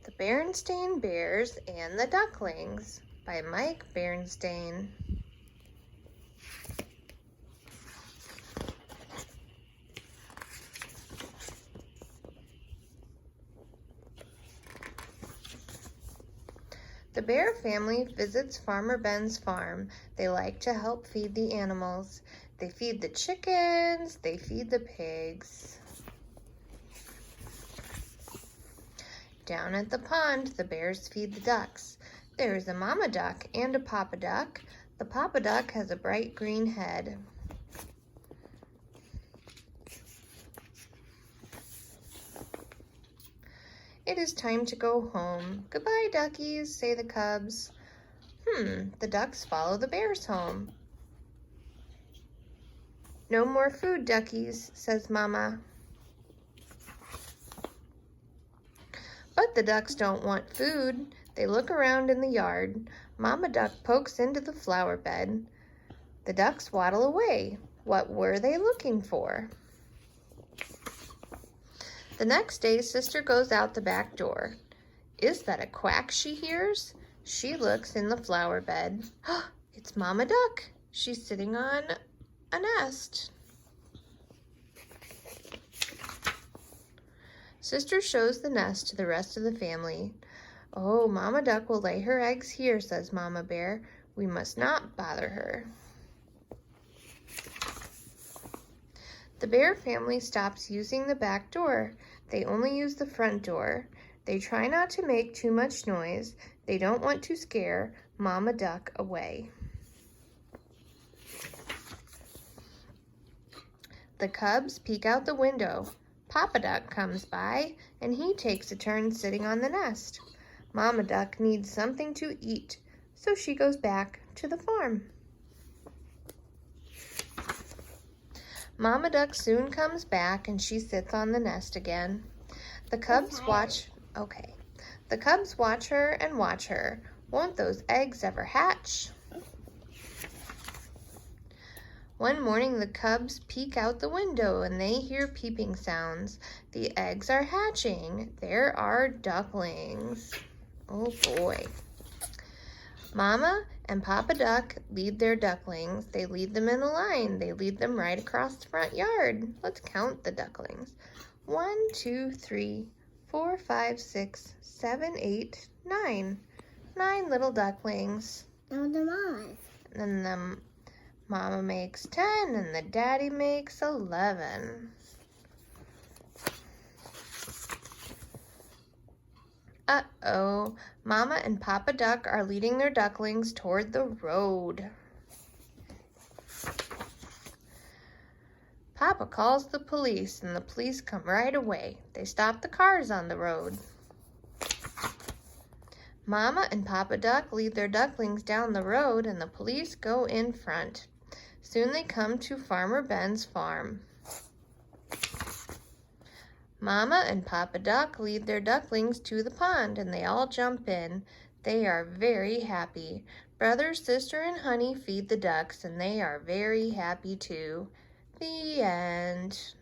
The Berenstain Bears and the Ducklings by Mike Berenstain. The bear family visits Farmer Ben's farm. They like to help feed the animals. They feed the chickens, they feed the pigs. Down at the pond, the bears feed the ducks. There is a mama duck and a papa duck. The papa duck has a bright green head. It is time to go home. Goodbye, duckies, say the cubs. The ducks follow the bears home. No more food, duckies, says Mama. But the ducks don't want food. They look around in the yard. Mama duck pokes into the flower bed. The ducks waddle away. What were they looking for? The next day, Sister goes out the back door. Is that a quack she hears? She looks in the flower bed. It's Mama Duck. She's sitting on a nest. Sister shows the nest to the rest of the family. Oh, Mama Duck will lay her eggs here, says Mama Bear. We must not bother her. The bear family stops using the back door. They only use the front door. They try not to make too much noise. They don't want to scare Mama Duck away. The cubs peek out the window. Papa Duck comes by, and he takes a turn sitting on the nest. Mama Duck needs something to eat, so she goes back to the farm. Mama Duck soon comes back, and she sits on the nest again. The cubs watch her and watch her. Won't those eggs ever hatch? One morning the cubs peek out the window and they hear peeping sounds. The eggs are hatching. There are ducklings. Oh boy. Mama and Papa Duck lead their ducklings. They lead them in a line. They lead them right across the front yard. Let's count the ducklings. 1, 2, 3, 4, 5, 6, 7, 8, 9. 9 little ducklings. No, the mamas. And the Mama makes 10 and the daddy makes 11. Uh-oh, Mama and Papa Duck are leading their ducklings toward the road. Papa calls the police and the police come right away. They stop the cars on the road. Mama and Papa Duck lead their ducklings down the road and the police go in front. Soon they come to Farmer Ben's farm. Mama and Papa Duck lead their ducklings to the pond and they all jump in. They are very happy. Brother, sister, and honey feed the ducks and they are very happy too. The end.